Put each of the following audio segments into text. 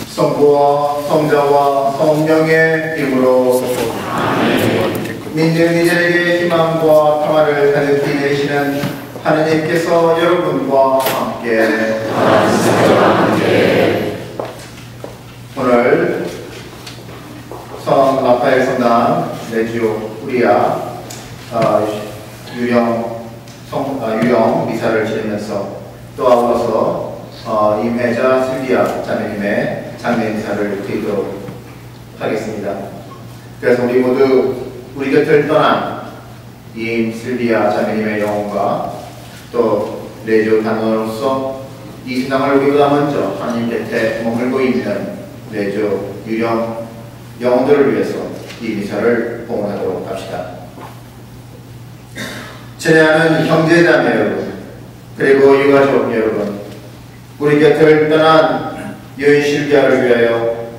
성부와 성자와 성령의 이름으로 믿는 이들에게 희망과 평화를 가득히 내시는 하느님께서 여러분과 함께 오늘 성 라파엘 성당 레지오 우리아 유령 미사를 지내면서 또 아울러서 임혜자 슬비아 자매님의 장례 미사를 드리도록 하겠습니다. 그래서 우리 모두 우리 곁을 떠난 임 슬비아 자매님의 영혼과 또 레지오 단원으로서 이 세상을 우리보다 먼저 하나님 곁에 머물고 있는 레지오 유령 영혼들을 위해서 이 미사를 봉헌하도록 합시다. 친애하는 형제자매 여러분, 그리고 유가족 여러분, 우리 곁을 떠난 여인 실비아를 위하여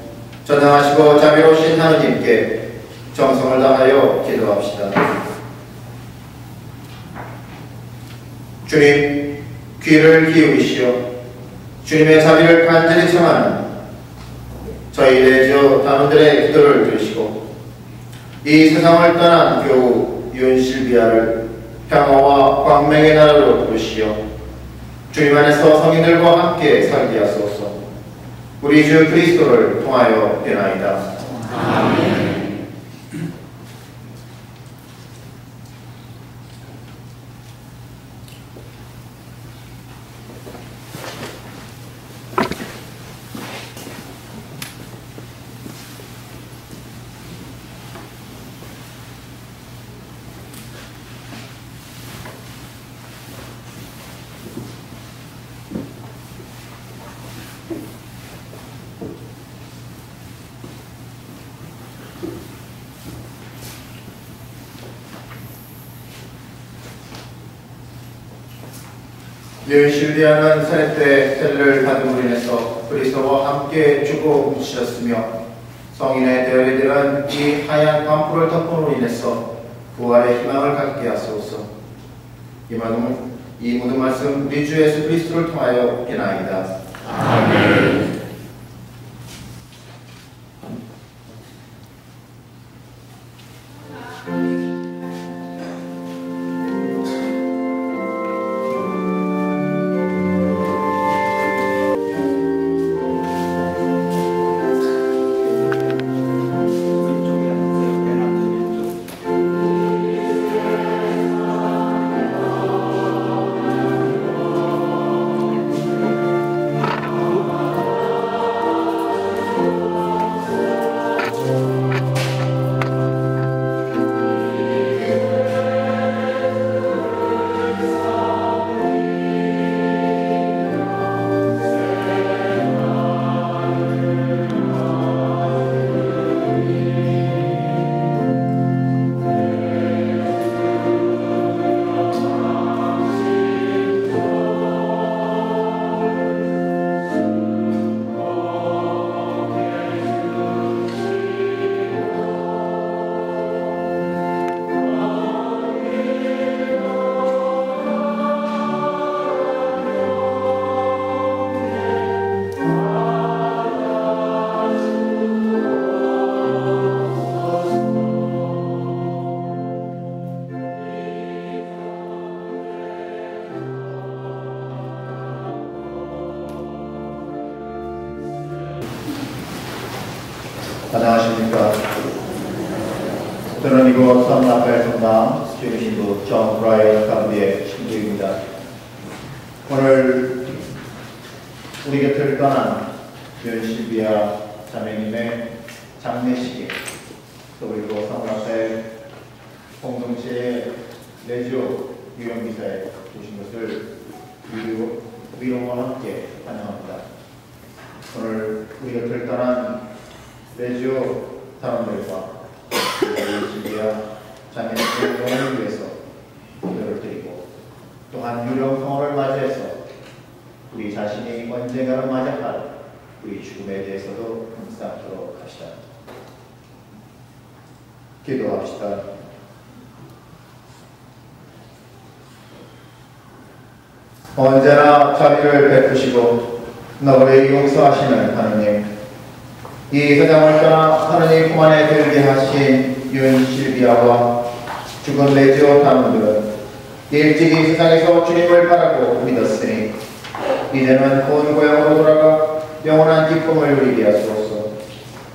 전능하시고 자비로우신 하느님께 정성을 다하여 기도합시다. 주님, 귀를 기울이시어 주님의 자비를 간절히 청하는 저희 레지오 단원들의 기도를 들으시고 이 세상을 떠난 교우 여인 실비아를 평화와 광명의 나라로 부르시어 주님 안에서 성인들과 함께 살게 하소서. 우리 주 그리스도를 통하여 되나이다. 아멘. 여인 실비아는 세례 때 세례를 받음으로 인해서 그리스도와 함께 죽고 묻히셨으며 성인의 대열이들은 이 하얀 광포를 덮음으로 인해서 부활의 희망을 갖게 하소서. 이 모든 말씀 우리 주 예수 그리스도를 통하여 기나이다. 아멘. 안녕하십니까. 저는 이곳 성 라파엘 성당 스튜디오 신부 존 브라이언 가브리의 신부입니다. 오늘 우리 곁을 떠난 여인 실비아 자매님의 장례식에 또 그리고 성 라파엘 공동체의 레지오 유령미사에 오신 것을 위로와 함께 환영합니다. 오늘 우리 곁을 떠난 레지오 사람들과 실비아 자매님의 영혼을 위해서 기도를 드리고 또한 유령 성호를 맞이해서 우리 자신이 언젠가는 맞이할 우리 죽음에 대해서도 묵상하도록 합시다. 기도합시다. 언제나 자비를 베푸시고 너를 용서하시는 하느님, 이 세상을 떠나 하느님 품 안에 들게 하신 윤실비아와 죽은 레지오 가문들은 일찍이 세상에서 주님을 바라고 믿었으니 이제는 본 고향으로 돌아가 영원한 기쁨을 누리게 하시옵소서.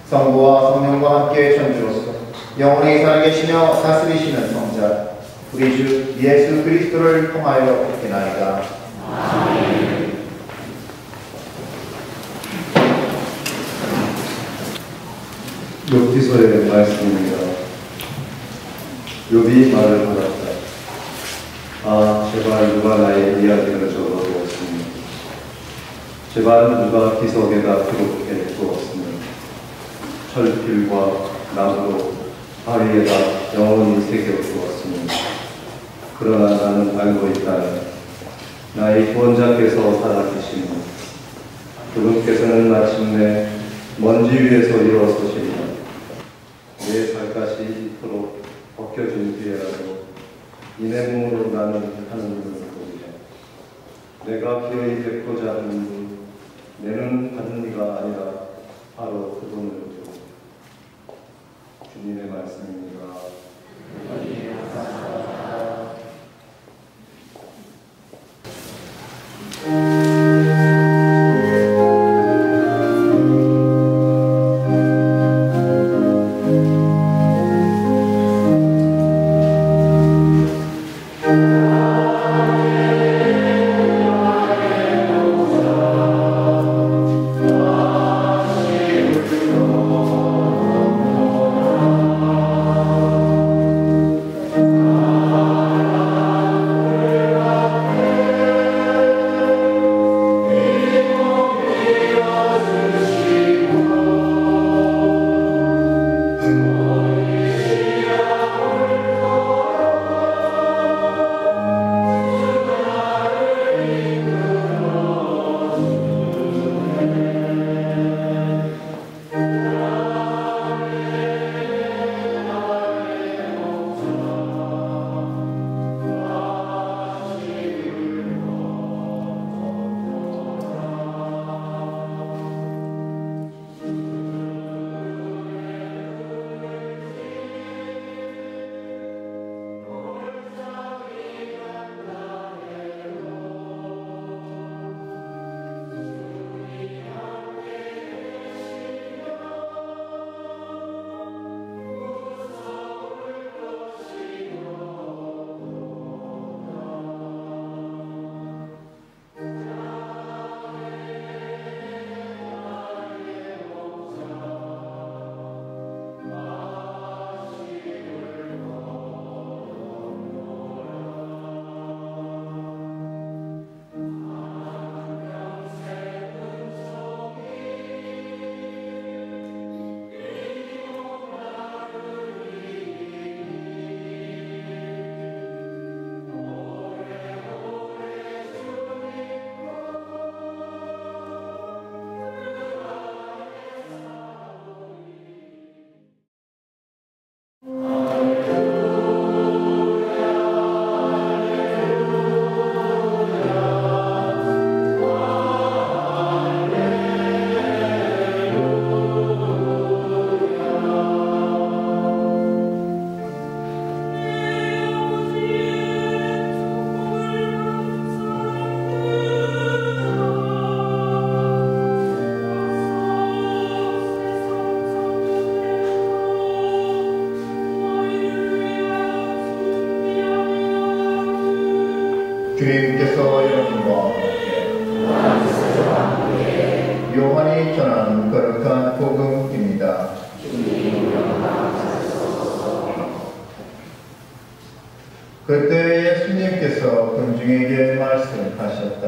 성부와 성령과 함께 전주로서 영원히 살아계시며 다스리시는 성자 우리 주 예수 그리스도를 통하여 기나이다. 아멘. 욥기서의 말씀입니다. 욥이 말을 받았다. 아, 제발 누가 나의 이야기를 적어두었으니, 제발 누가 기석에다 기록해 두었으니, 철필과 나무로 바위에다 영원히 새겨 두었으니, 그러나 나는 알고 있다는 나의 구원자께서 살아계시니 그분께서는 마침내 먼지 위에서 일어서시리라. 내 살갗이 이토록 벗겨진 뒤에라도 이내 몸으로 나는 하느님을 보리라. 내가 기어이 뵙고자 하는 분, 내는 받는 이가 아니라 바로 그분을 두고. 주님의 말씀입니다. 주님께서 여러분과 함께 요한이 전한 거룩한 복음입니다. 그때 예수님께서 군중에게 말씀하셨다.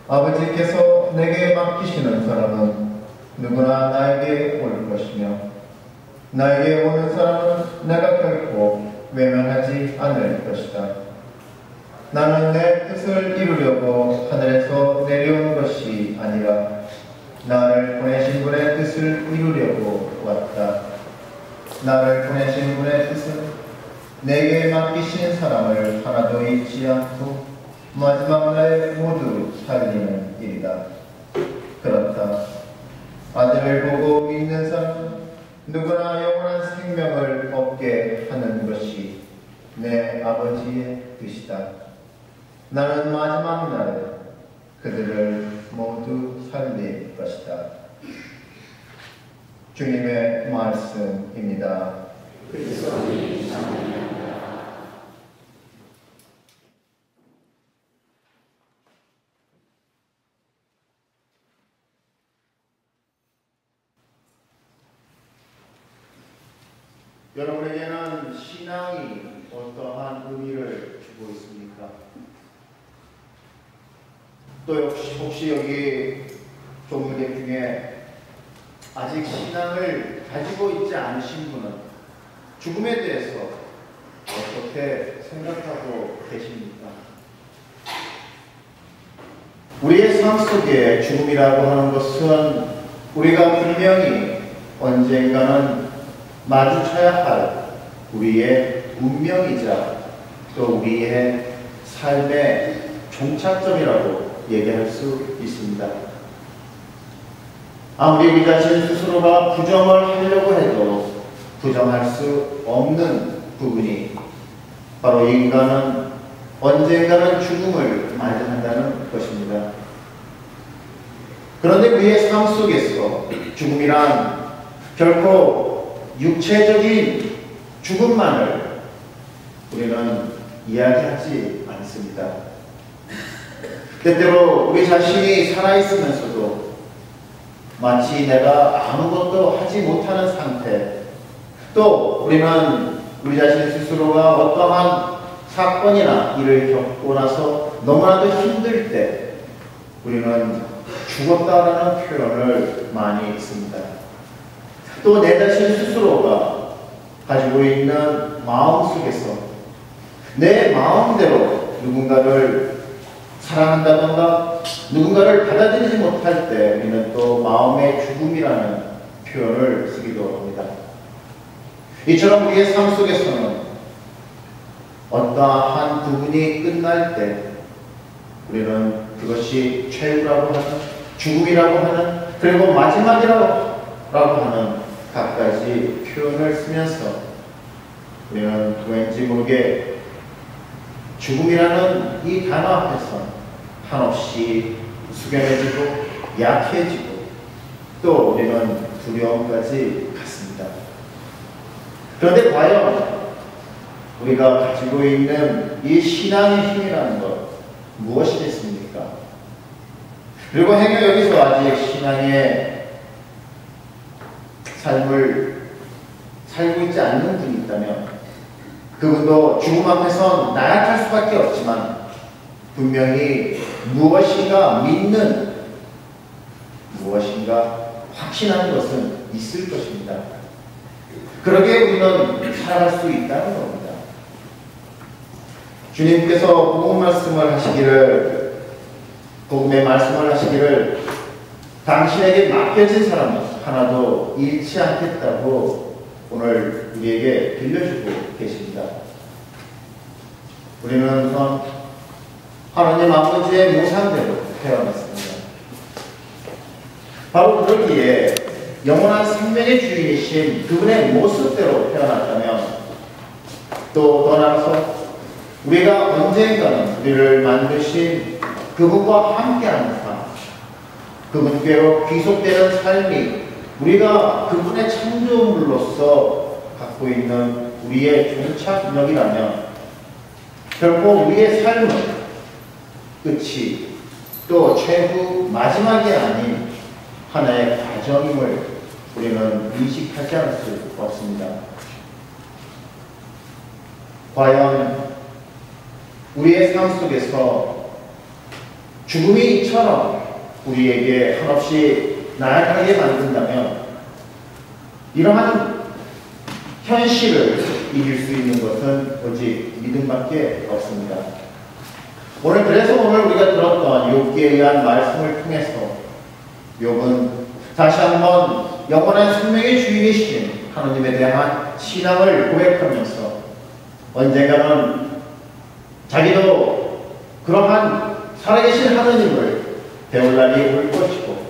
아버지께서 내게 맡기시는 사람은 누구나 나에게 올 것이며 나에게 오는 사람은 내가 결코 외면하지 않을 것이다. 나는 내 뜻을 이루려고 하늘에서 내려온 것이 아니라 나를 보내신 분의 뜻을 이루려고 왔다. 나를 보내신 분의 뜻은 내게 맡기신 사람을 하나도 잊지 않고 마지막 날에 모두 살리는 일이다. 그렇다. 아들을 보고 믿는 사람은 누구나 영원한 생명을 얻게 하는 것이 내 아버지의 뜻이다. 나는 마지막 날에 그들을 모두 살릴 것이다. 주님의 말씀입니다. 여러분에게는 신앙이 어떠한 의미를 주고 있습니까? 또 혹시 여기 조문객 중에 아직 신앙을 가지고 있지 않으신 분은 죽음에 대해서 어떻게 생각하고 계십니까? 우리의 삶 속에 죽음이라고 하는 것은 우리가 분명히 언젠가는 마주쳐야 할 우리의 운명이자 또 우리의 삶의 종착점이라고 얘기할 수 있습니다. 아무리 우리 자신 스스로가 부정을 하려고 해도 부정할 수 없는 부분이 바로 인간은 언젠가는 죽음을 맞이한다는 것입니다. 그런데 우리의 삶 속에서 죽음이란 결코 육체적인 죽음만을 우리는 이야기하지 않습니다. 때때로 우리 자신이 살아있으면서도 마치 내가 아무것도 하지 못하는 상태, 또 우리는 우리 자신 스스로가 어떠한 사건이나 일을 겪고 나서 너무나도 힘들 때 우리는 죽었다라는 표현을 많이 씁니다. 또 내 자신 스스로가 가지고 있는 마음 속에서 내 마음대로 누군가를 사랑한다던가 누군가를 받아들이지 못할 때 우리는 또 마음의 죽음이라는 표현을 쓰기도 합니다. 이처럼 우리의 삶 속에서는 어떠한 부분이 끝날 때 우리는 그것이 최후라고 하는, 죽음이라고 하는, 그리고 마지막이라고 하는 갖가지 표현을 쓰면서 우리는 왠지 모르게 죽음이라는 이 단어 앞에서 한없이 숙연해지고 약해지고 또 우리는 두려움까지 갖습니다. 그런데 과연 우리가 가지고 있는 이 신앙의 힘이라는 것 무엇이겠습니까? 그리고 행여 여기서 아직 신앙의 삶을 살고 있지 않는 분이 있다면 그분도 죽음 앞에선 나약할 수밖에 없지만 분명히 무엇인가 믿는, 무엇인가 확신하는 것은 있을 것입니다. 그러기에 우리는 살아갈 수 있다는 겁니다. 주님께서 복음의 말씀을 하시기를 당신에게 맡겨진 사람은 하나도 잃지 않겠다고 오늘 우리에게 들려주고 계십니다. 우리는 우선 하나님 아버지의 모상대로 태어났습니다. 바로 그러기에 영원한 생명의 주인이신 그분의 모습대로 태어났다면 또 더 나아가서 우리가 언젠가는 우리를 만드신 그분과 함께하는 삶, 그분께로 귀속되는 삶이 우리가 그분의 창조물로서 갖고 있는 우리의 종착역이라면 결코 우리의 삶은 끝이 또 최후 마지막이 아닌 하나의 과정임을 우리는 인식하지 않을 수 없습니다. 과연 우리의 삶 속에서 죽음이 이처럼 우리에게 한없이 나약하게 만든다면 이러한 현실을 이길 수 있는 것은 오직 믿음밖에 없습니다. 오늘 우리가 들었던 욥기에 의한 말씀을 통해서 욥은 다시 한번 영원한 생명의 주인이신 하나님에 대한 신앙을 고백하면서 언젠가는 자기도 그러한 살아계신 하나님을 배울 날이 올 것이고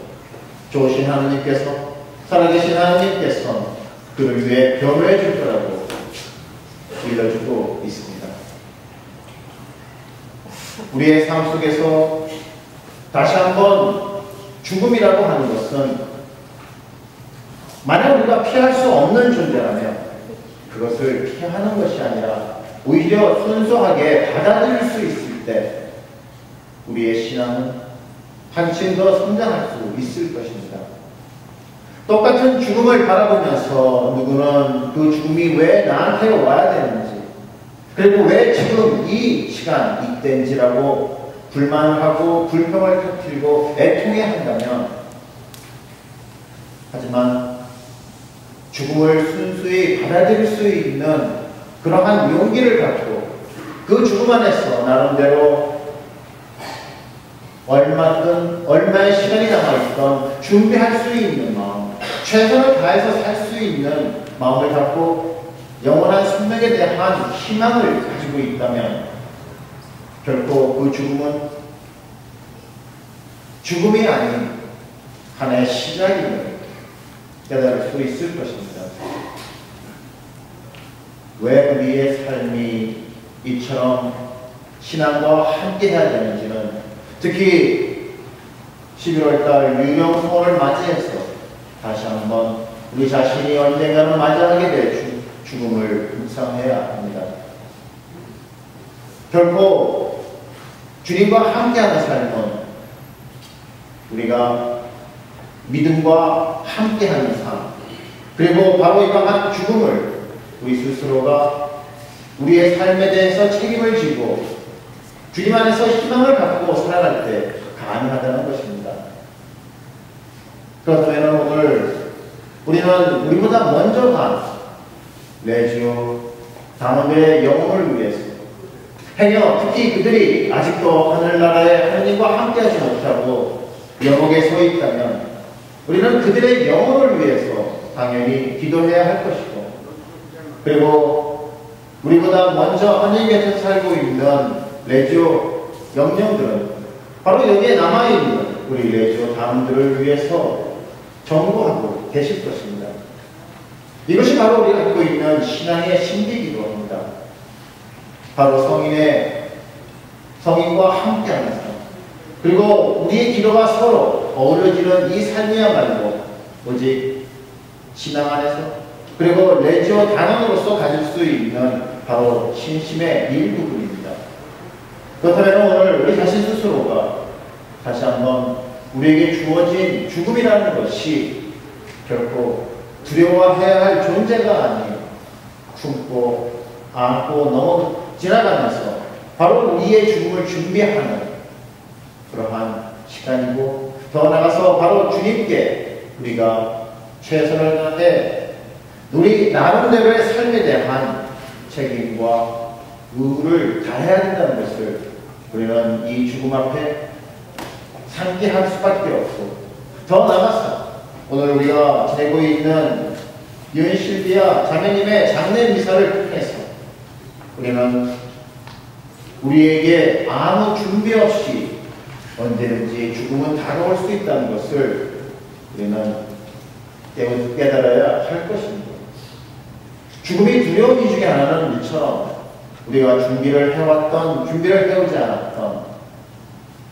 좋으신 하나님께서 살아계신 하나님께서 그를 위해 변호해 줄 거라고 믿어주고 있습니다. 우리의 삶 속에서 다시 한번 죽음이라고 하는 것은 만약 우리가 피할 수 없는 존재라면 그것을 피하는 것이 아니라 오히려 순수하게 받아들일 수 있을 때 우리의 신앙은 한층 더 성장할 수 있을 것입니다. 똑같은 죽음을 바라보면서 누구는 그 죽음이 왜 나한테 와야 되는지, 그리고 왜 지금 이 시간 이때인지라고 불만을 하고 불평을 터뜨리고 애통해 한다면, 하지만 죽음을 순수히 받아들일 수 있는 그러한 용기를 갖고 그 죽음 안에서 나름대로 얼마의 시간이 남아있던 준비할 수 있는 마음, 최선을 다해서 살 수 있는 마음을 갖고 영원한 생명에 대한 희망을 가지고 있다면 결코 그 죽음은 죽음이 아닌 하나의 시작임을 깨달을 수 있을 것입니다. 왜 우리의 삶이 이처럼 신앙과 함께 해야 되는지는 특히 11월달 유명성을 맞이해서 다시 한번 우리 자신이 언젠가는 맞이하게 될 죽음을 묵상해야 합니다. 결코 주님과 함께하는 삶은 우리가 믿음과 함께하는 삶, 그리고 바로 이러한 죽음을 우리 스스로가 우리의 삶에 대해서 책임을 지고 주님 안에서 희망을 갖고 살아갈 때 가능하다는 것입니다. 그렇다면 오늘 우리는 우리보다 먼저 간 레지오 당원들의 영혼을 위해서, 행여 특히 그들이 아직도 하늘나라의 하나님과 함께하지 못하고 영옥에 서 있다면 우리는 그들의 영혼을 위해서 당연히 기도해야 할 것이고, 그리고 우리보다 먼저 하나님께서 살고 있는 레지오 영령들은 바로 여기에 남아있는 우리 레지오 당원들을 위해서 전구하고 계실 것입니다. 이것이 바로 우리가 갖고 있는 신앙의 신비이기도 합니다. 바로 성인과 함께하는 삶, 그리고 우리의 기도가 서로 어우러지는 이 삶이야말로 오직 신앙 안에서, 그리고 레지오 단원으로서 가질 수 있는 바로 신심의 일부분입니다. 그렇다면 오늘 우리 자신 스스로가 다시 한번 우리에게 주어진 죽음이라는 것이 결코 두려워해야 할 존재가 아닌 품고 안고 넘어 지나가면서 바로 우리의 죽음을 준비하는 그러한 시간이고, 더 나아가서 바로 주님께 우리가 최선을 다해 우리 나름대로의 삶에 대한 책임과 의무를 다해야 된다는 것을 우리는 이 죽음 앞에 상기할 수밖에 없고, 더 나아가서 오늘 우리가 지내고 있는 윤실비아 자매님의 장례 미사를 통해서 우리는 우리에게 아무 준비 없이 언제든지 죽음은 다가올 수 있다는 것을 우리는 깨달아야 할 것입니다. 죽음이 두려운 이유 중에 하나는 이처럼 우리가 준비를 해오지 않았던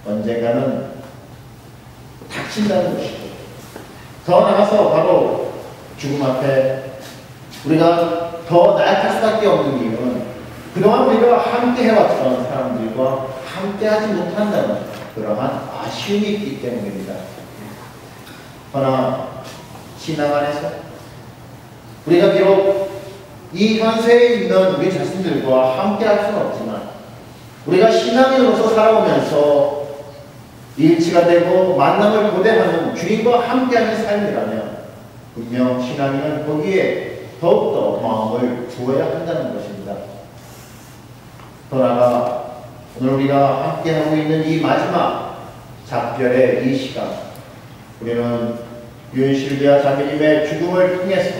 언젠가는 닥친다는 것이고, 더 나아가서 바로 죽음 앞에 우리가 더 나약할 수밖에 없는 이유는 그동안 우리가 함께 해왔던 사람들과 함께하지 못한다는 그러한 아쉬움이 있기 때문입니다. 그러나 신앙 안에서 우리가 비록 이 현세에 있는 우리 자신들과 함께할 수는 없지만 우리가 신앙인으로서 살아오면서 일치가 되고 만남을 고대하는 주님과 함께하는 삶이라면 분명 신앙인은 거기에 더욱더 마음을 두어야 한다는 것입니다. 더 나아가 오늘 우리가 함께하고 있는 이 마지막 작별의 이 시간, 우리는 윤실비아 자매님의 죽음을 통해서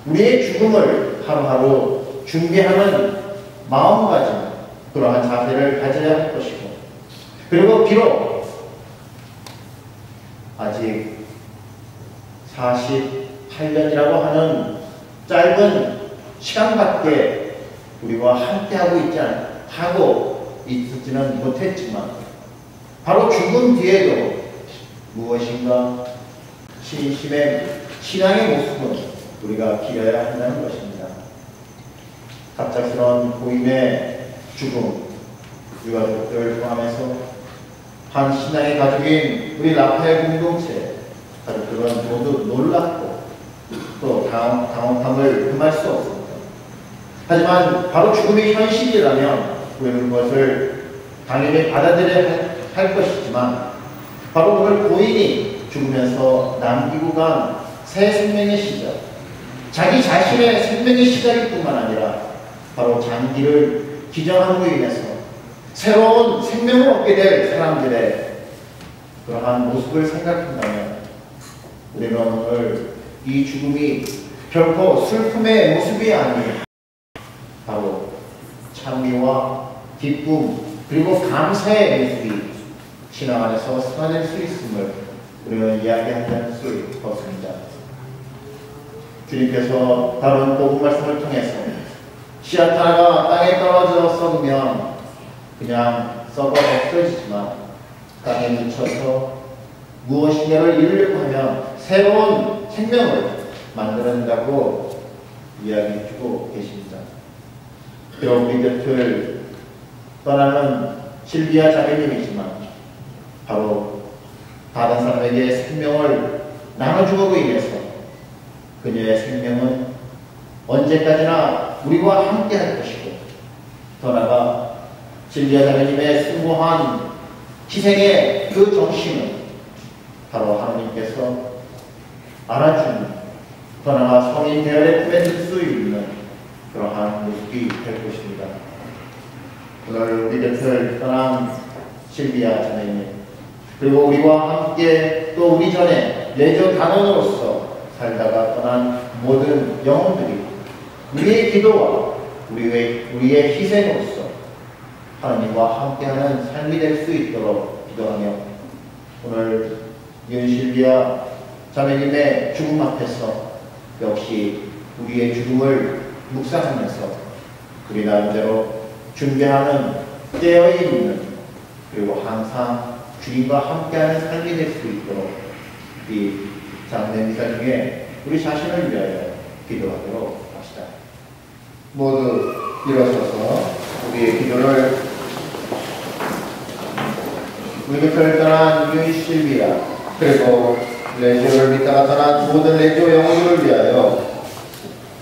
우리의 죽음을 하루하루 준비하는 마음가짐, 그러한 자세를 가져야 할 것이고, 그리고 비록 아직 48년이라고 하는 짧은 시간밖에 우리와 함께하고 있지는 못했지만, 바로 죽음 뒤에도 무엇인가 신심의 신앙의 모습은 우리가 기려야 한다는 것입니다. 갑작스러운 고인의 죽음, 유가족들 포함해서 한 신앙의 가족인 우리 라파엘 공동체 가족들은 모두 놀랍고 또 당혹함을 금할 수 없습니다. 하지만 바로 죽음이 현실이라면 우리는 그것을 당연히 받아들여야 할 것이지만, 바로 오늘 고인이 죽으면서 남기고 간 새 생명의 시작, 자기 자신의 생명의 시작일 뿐만 아니라 바로 장기를 기정함으로 인해서 새로운 생명을 얻게 될 사람들의 그러한 모습을 생각한다면, 우리는 오늘 이 죽음이 결코 슬픔의 모습이 아닌 바로 찬미와 기쁨 그리고 감사의 모습이 신앙 안에서 쏟아낼 수 있음을 우리는 이야기할 수 없습니다. 주님께서 다른 복음 말씀을 통해서 씨앗 하나가 땅에 떨어져 썩으면 그냥 썩어 없어지지만, 땅에 묻혀서 무엇인가를 이루려고 하면 새로운 생명을 만들어낸다고 이야기해주고 계십니다. 비록 우리 곁을 떠나는 실비아 자매님이지만, 바로 다른 사람에게 생명을 나눠주고 인해서 그녀의 생명은 언제까지나 우리와 함께 할 것이고, 더 나아가 실비아 자매님의 숭고한 희생의 그 정신은 바로 하나님께서 알아주는, 더 나아가 성인 대열의 품에 들 수 있는 그러한 모습이 될 것입니다. 오늘 우리 곁을 떠난 실비아 자매님, 그리고 우리와 함께 또 우리 전에 내조 단원으로서 살다가 떠난 모든 영혼들이 우리의 기도와 우리의 희생으로서 하나님과 함께하는 삶이 될 수 있도록 기도하며, 오늘 윤실비아 자매님의 죽음 앞에서 역시 우리의 죽음을 묵상하면서 우리 나름대로 준비하는 깨어있는, 그리고 항상 주님과 함께하는 삶이 될 수 있도록 이 장례 미사 중에 우리 자신을 위하여 기도하도록 합시다. 모두 일어서서 우리의 기도를 우리 곁을 떠난 윤실비아, 그리고 레조를 믿다가 떠난 모든 레조 영혼들을 위하여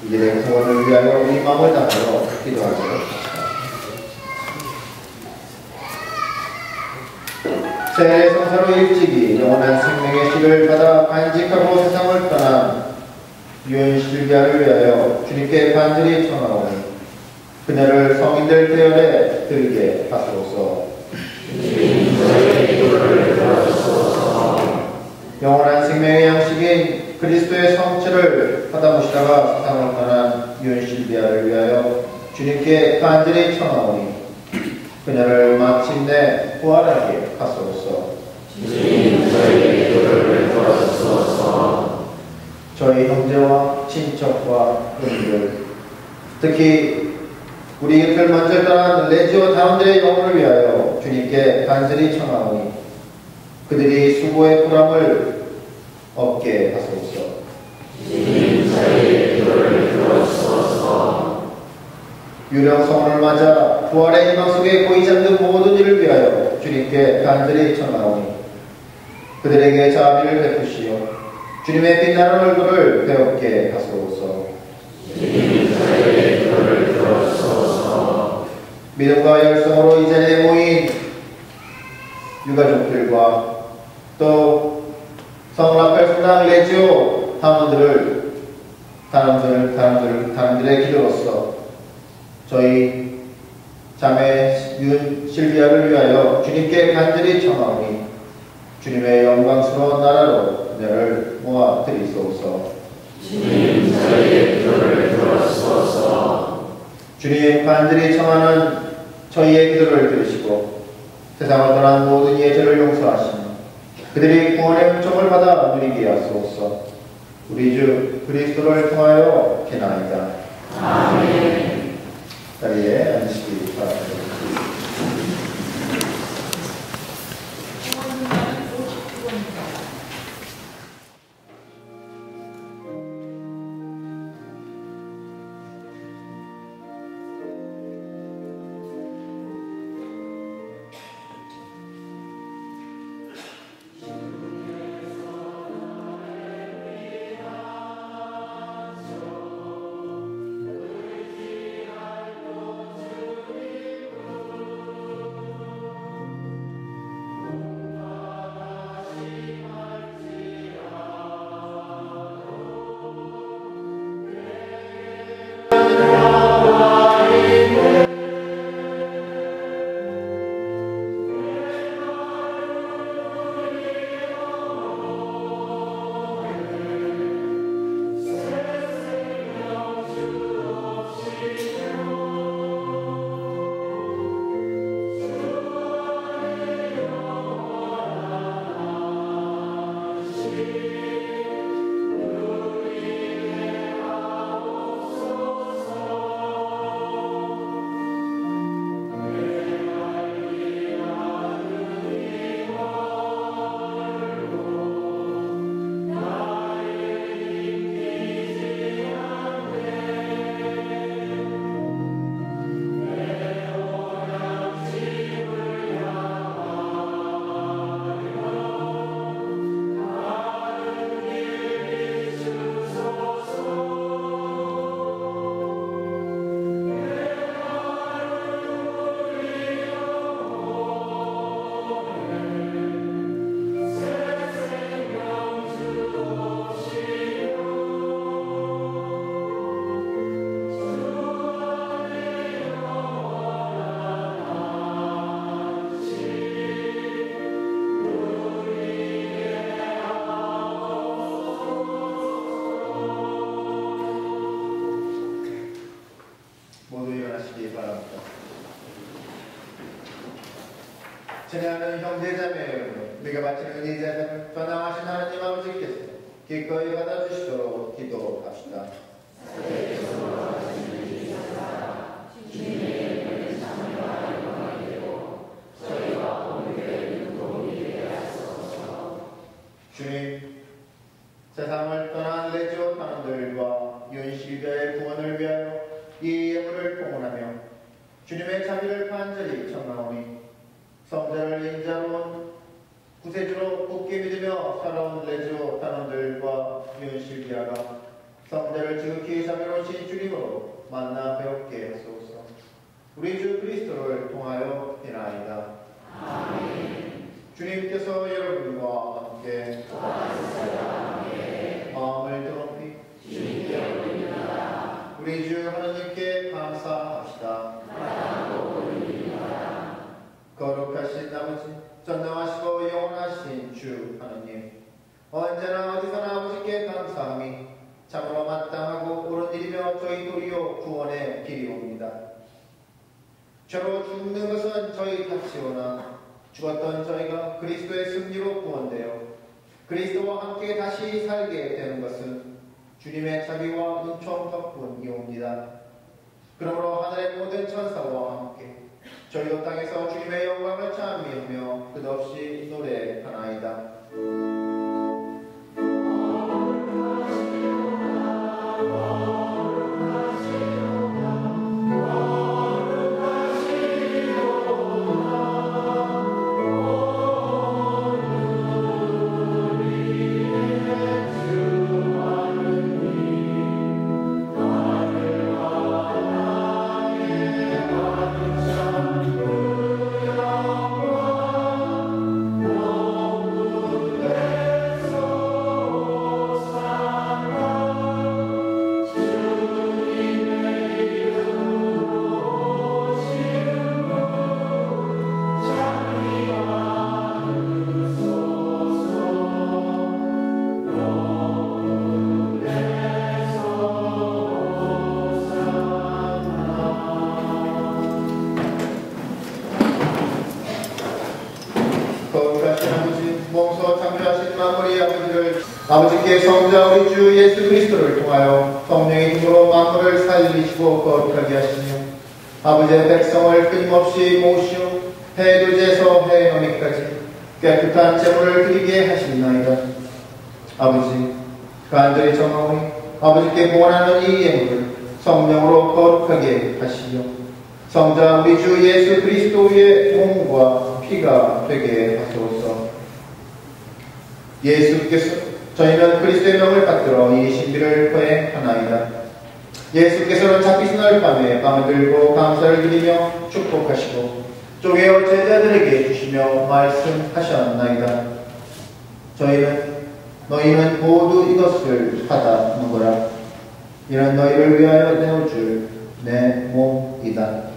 이들의 구원을 위하여 우리 마음을 다하여 기도하도록 합시다. 새 성사로 일찍이 영원한 생명의 씨를 받아 간직하고 세상을 떠난 윤실비아를 위하여 주님께 간절히 청하오니, 그녀를 성인들 대열에 들게 하소서. 영원한 생명의 양식인 그리스도의 성체를 받아보시다가 세상을 떠난 윤실비아를 위하여 주님께 간절히 청하오니, 그녀를 마침내 부활하게 하소서. 저희 형제와 친척과 형들, 특히 우리 곁을 먼저 떠난 레지오 다운들의 영혼을 위하여 주님께 간절히 청하오니, 그들이 수고의 보람을 얻게 하소서. 유령 성원을 맞아 부활의 희망 속에 고이 잠든 모든 이를 위하여 주님께 간절히 청하오니, 그들에게 자비를 베푸시어 주님의 빛나는 얼굴을 배웁게 하소서. 믿음과 열성으로 이 자리에 모인 유가족들과 또 성라팔 순당 레지오 단원들의 기도로서 저희 자매 윤실비아를 위하여 주님께 간절히 청하오니, 주님의 영광스러운 나라로 자녀를 모아 드리소서. 주님, 저희의 기도를 들어주소서. 주님, 간절히 청하는 저희의 기도를 들으시고 세상을 떠난 모든 이의 죄를 용서하시며 그들이 구원의 은총을 받아 누리게 하소서. 우리 주 그리스도를 통하여 기나이다. 아멘. 자리에 앉으시기 바랍니다. 친애하는 형제자매 여러분, 우리가 바치는 이 제사는 전능하신 하나님 아버지께서 기꺼이 받아주시도록 기도합시다. 주님, 세상을 떠난 레지오 단원들과 윤실교의 구원을 위하여 이 예물을 봉헌하며 주님의 자비를 간절히 청하오니 성자를 인자로운 구세주로 굳게 믿으며 살아온 레지오 단원들과 윤실교가 성자를 지극히 자비로우신 주님으로 만나 배웠게 하소서. 우리 주 그리스도를 통하여 비나이다. 아멘. 주님께서 여러분과 함께 마음을 드높이 주님께 올립니다. 우리 주 하나님께 감사합시다. 거룩하신 아버지, 전능하시고 영원하신 주 하나님, 언제나 어디서나 아버지께 감사함이 참으로 마땅하고 옳은 일이며 저희 도리요 구원의 길이옵니다. 죄로 죽는 것은 저희 탓이오나 죽었던 저희가 그리스도의 승리로 구원되어 그리스도와 함께 다시 살게 되는 것은 주님의 자비와 은총 덕분이옵니다. 그러므로 하늘의 모든 천사와 함께 저희도 땅에서 주님의 영광을 찬미하며 끝없이 노래하나이다. 아버지께 성자 우리 주 예수 그리스도를 통하여 성령의 힘으로 만물을 살리시고 거룩하게 하시며 아버지의 백성을 끊임없이 모시어 해돋이에서 해넘이까지 깨끗한 제물을 드리게 하시나이다. 아버지, 간절히 정하오니 아버지께 원하는 이 예물을 성령으로 거룩하게 하시며 성자 우리 주 예수 그리스도의 몸과 피가 되게 하소서. 예수께서 저희는 그리스도의 명을 받들어 이 신비를 거행하나이다. 예수께서는 잡히신 날 밤에 빵을 들고 감사를 드리며 축복하시고 쪼개어 제자들에게 주시며 말씀하셨나이다. 너희는 모두 이것을 받아 먹으라. 이는 너희를 위하여 내어줄 내 몸이다.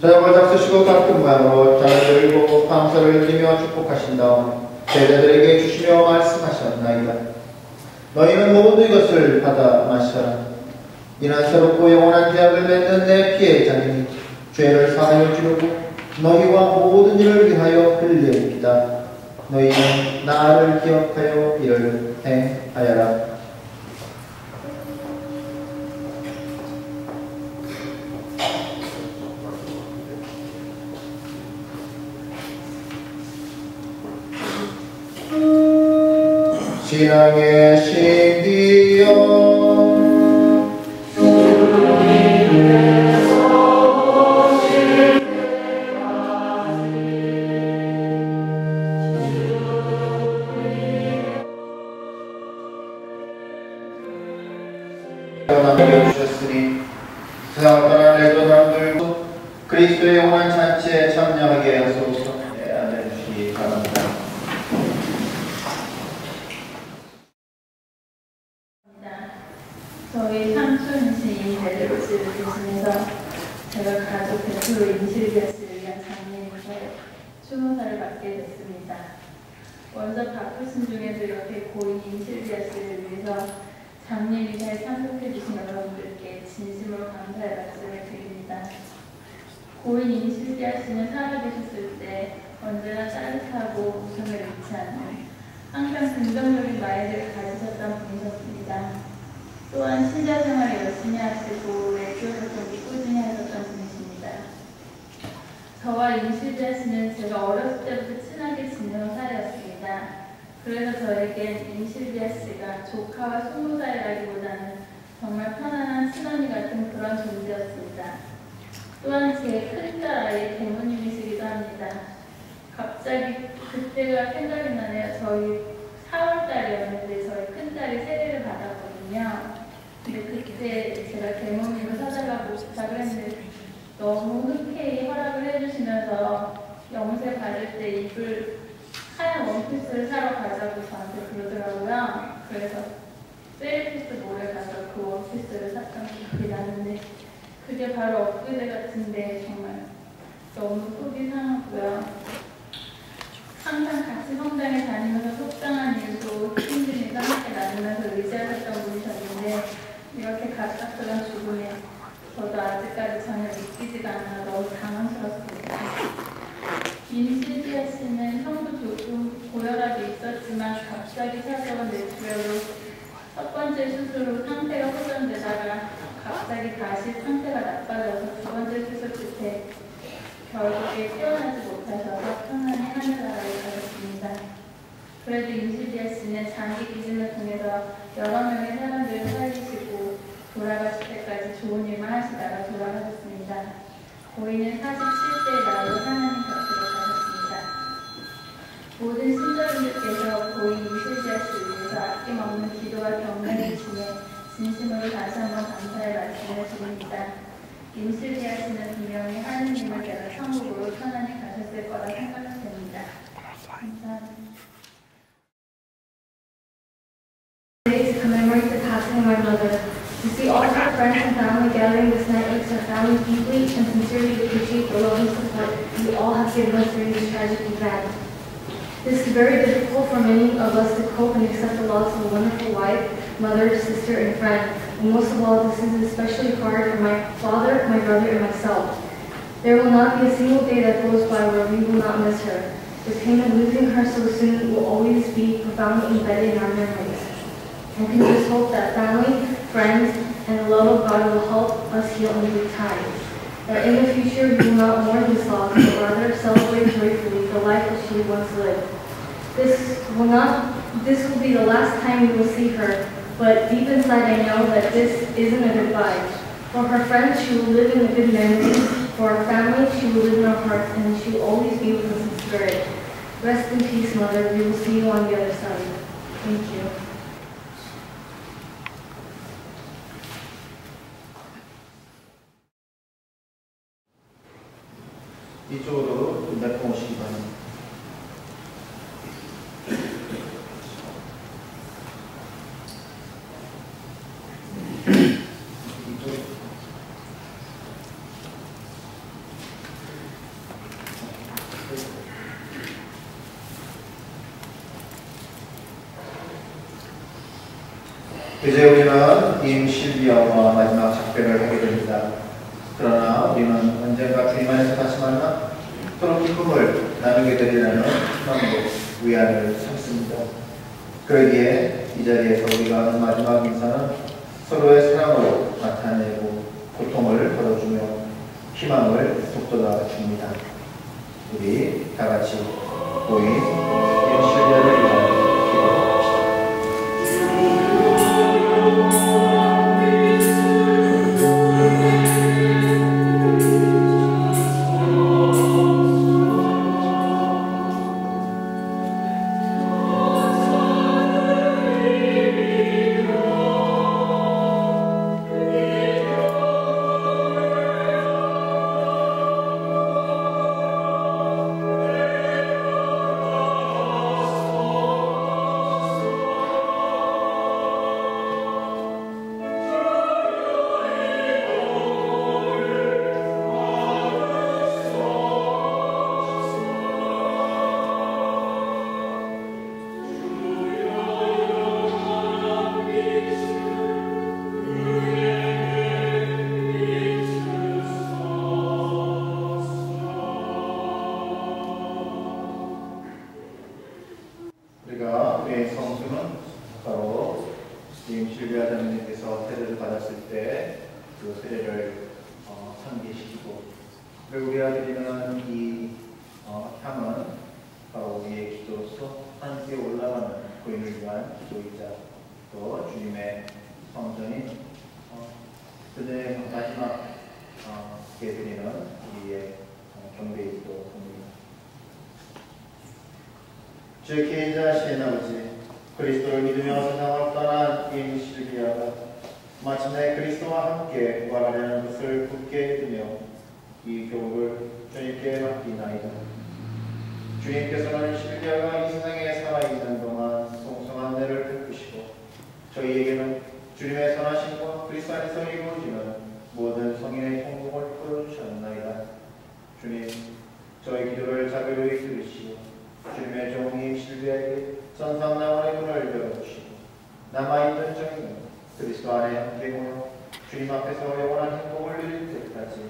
저녁을 잡수시고 같은 모양으로 잔을 들고 감사를 드리며 축복하신 다음 제자들에게 주시며 말씀하셨나이다. 너희는 모두 이것을 받아 마셔라. 이는 새롭고 영원한 계약을 맺는 내 피의 잔이니 죄를 사하여 주려고 너희와 모든 일을 위하여 흘립니다. 너희는 나를 기억하여 이를 행하여라. 신앙의 신비여 주셨으니 세상을 떠난 내도 사람들도 그리스도의 영원한 잔치에 참여하게 하소서. 아멘. 감사합니다. 저희 삼촌이신 베드로스를 계시면서 제가 가족 대표로 임실비아스를 위한 장례에서 20살을 받게 됐습니다. 먼저 바쁘신 중에도 이렇게 고인 임실비아스를 위해서 장례 미사에 참석해 주신 여러분들께 진심으로 감사의 말씀을 드립니다. 고인 임실비아스는 살아계셨을 때 언제나 따뜻하고 웃음을 잃지 않는 항상 긍정적인 마인드를 가지셨던 분이셨습니다. 또한 신자생활을 열심히 하시고 외교 활동을 꾸준히 하셨던 분이십니다. 저와 임실비아스는 제가 어렸을 때부터 친하게 지내온 사이였습니다. 그래서 저에겐 임실비아스가 조카와 손모사이라기보다는 정말 편안한 친언니 같은 그런 존재였습니다. 또한 제 큰딸 아이 대모님이시기도 합니다. 갑자기 그때가 생각이 나네요. 저희 4월달이었는데 저희 큰딸이 세례를 받았거든요. 근데 그때 제가 대모님을 사달라고 부탁을 했는데 너무 흔쾌히 허락을 해주시면서 영세 받을 때 입을 하얀 원피스를 사러 가자고 저한테 그러더라고요. 그래서 세리피스 몰에 가서 그 원피스를 샀던 기억이 나는데 그게 바로 엊그제 같은데 정말 너무 속이 상하고요. 항상 같이 성당에 다니면서 속상한 일도 힘든 일도 함께 나누면서 의지하셨던 분이셨는데 이렇게 갑작스런 죽음에 저도 아직까지 전혀 믿기지가 않아 너무 당황스럽습니다. 임실비아스는 형도 조금 고혈압이 있었지만 갑자기 찾아온 뇌출혈로 첫 번째 수술로 상태가 호전되다가 갑자기 다시 상태가 나빠져서 두 번째 수술 끝에 결국에 깨어나지 못하셔서 편안히 하늘나라에 가셨습니다. 그래도 임실비아스는 장기 기증을 통해서 여러 명의 사람들을 살리시고 돌아가실 때까지 좋은 일만 하시다가 돌아가셨습니다. 고인은 47세의 나이로 하나님 곁으로 가셨습니다. 모든 신자분들께서 고인 임실비아스를 위해서 아낌없는 기도와 경배를 주시며 진심으로 다시 한번 감사의 말씀을 드립니다. 임실비아스는 분명히 하느님을 따라 천국으로 편안히 가셨을 거라 생각됩니다. 감사합니다. Today to commemorate the passing of my mother. To see all of our friends and family gathering this night makes our family deeply and sincerely appreciate the love and support we all have given us during this tragic event. This is very difficult for many of us to cope and accept the loss of a wonderful wife, mother, sister, and friend. And most of all, this is especially hard for my father, my brother, and myself. There will not be a single day that goes by where we will not miss her. The pain of losing her so soon will always be profoundly embedded in our memories. And can just hope that family, friends, and the love of God will help us heal in good time. That in the future we will not mourn his loss, but rather celebrate joyfully the life that she once lived. This will be the last time we will see her, but deep inside I know that this isn't a goodbye. For her friends, she will live in a good memory. For our family, she will live in our hearts, and she will always be with us in spirit. Rest in peace, Mother. We will see you on the other side. Thank you. 이쪽으로 좀 내고 오시기 바랍니다. 이제 우리는 임실비아와 마지막 작별을 하게 됩니다. 그러나 우리는 언젠가 주님 안에서 다시 만나 서로 기쁨을 나누게 되리라는 희망으로 위안을 삼습니다. 그러기에 이 자리에서 우리가 하는 마지막 인사는 서로의 사랑으로 나타내고 고통을 덜어주며 희망을 북돋아 줍니다. 우리 다 같이 고인 임실비아를 위하여 기도합시다. 우리의 성수는 바로 임실비아 자매님께서 세례를 받았을 때 그 세례를 상기시키고, 그리고 우리가 드리는 이 향은 바로 우리의 기도로서 하늘께 올라가는 고인을 위한 기도이자 또 주님의 성전인 그들의 마지막 드리는 우리의 경배이기도 합니다. 주 계자 신 아버지, 그리스도를 믿으며 세상을 떠난 임실비아가 마침내 그리스도와 함께 부활하려는 것을 굳게 믿으며 이 교훈을 주님께 맡기나이다. 주님께서는 실비아가 이 세상에 살아있는 동안 송성한 은혜를 베푸시고 저희에게는 주님의 선하심과 그리스도 안에서 이루어지는 모든 성인의 행복을 보여주셨나이다. 주님, 저희 기도를 자비로이 들으시고 주님의 종인 실비아에게 선상나원의 문을 열어주시고 남아있는 저희는 그리스도 안에 함께 모여 주님 앞에서 영원한 행복을 누릴 때까지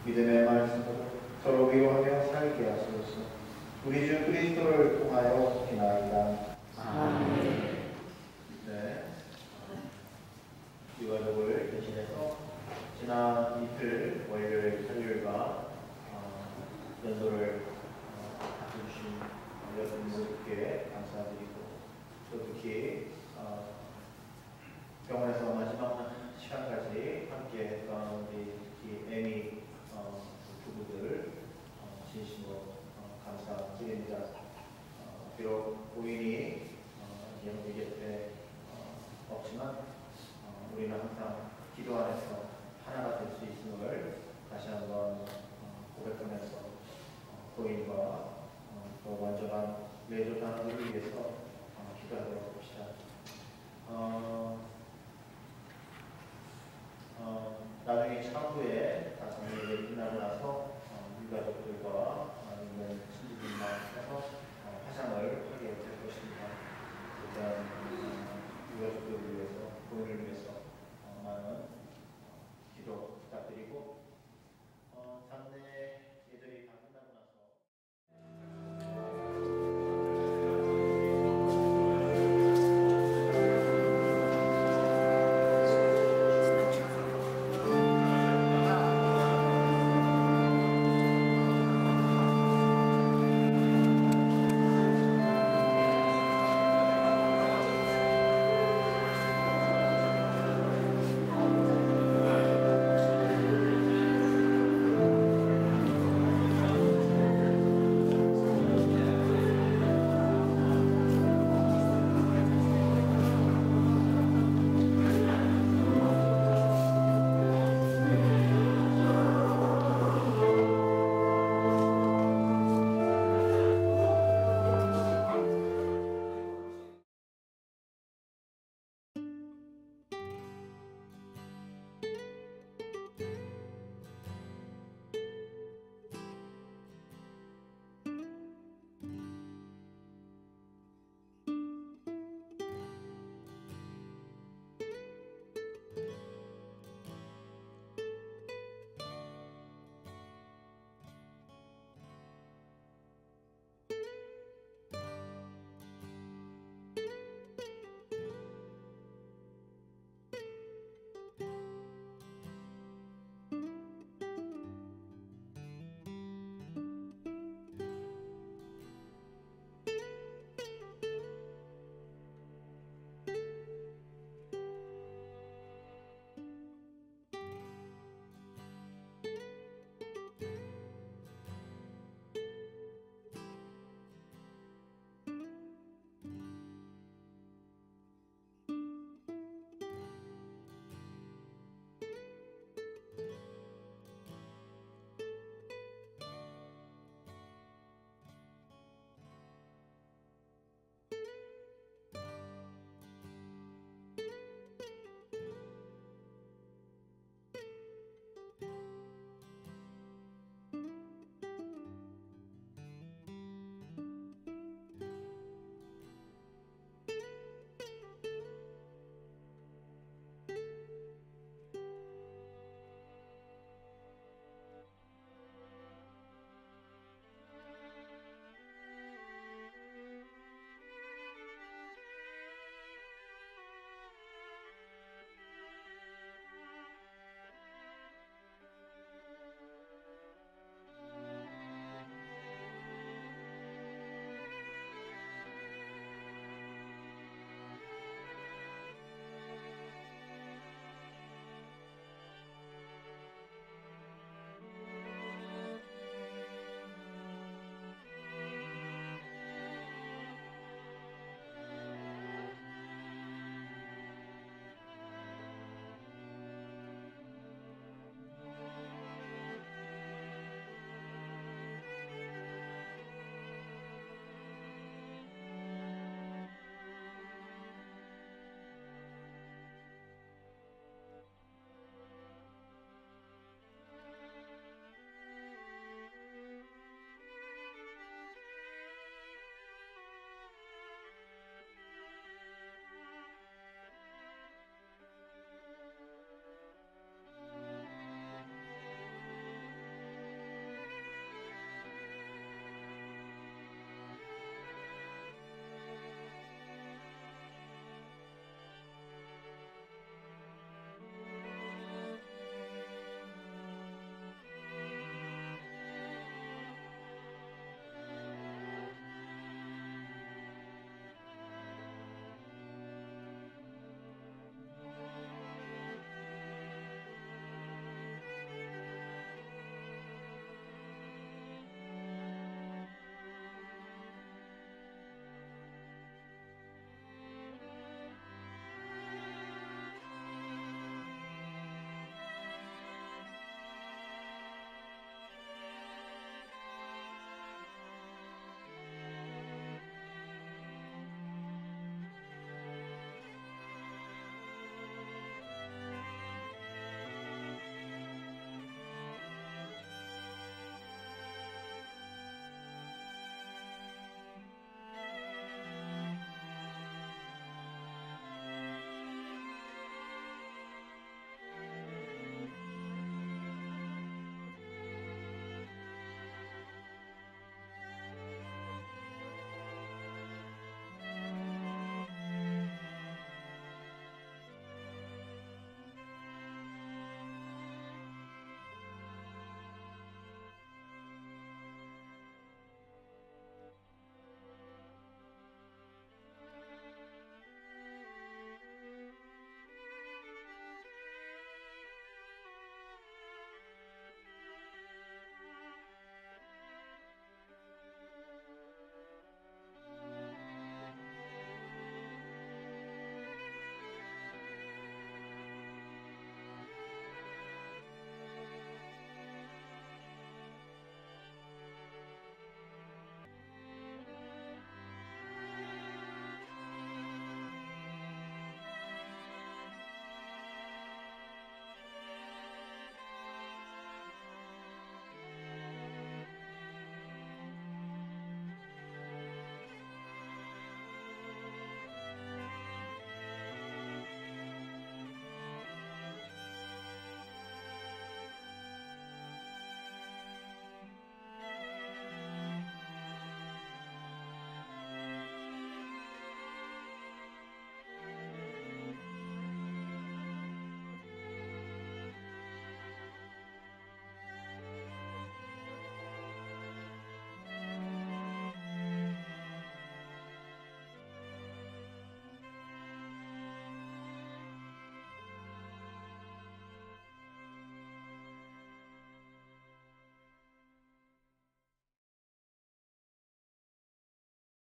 믿음의 말씀으로 서로 위로하며 살게 하소서. 우리 주 그리스도를 통하여 기나이다. 아멘. 네. 유가족을 대신해서 지난 이틀 월요일, 화요일과 연도를 해주신 여러분들께 감사드리고 또 특히 병원에서 마지막 시간까지 함께 했던 우리 에미 부부들 진심으로 감사드립니다. 비록 고인이 우리 곁에 없지만 우리는 항상 기도 안에서 하나가 될 수 있음을 다시 한번 고백하면서 고인과 또 완전한 내조 단원을 위해서 기도하도록 합시다.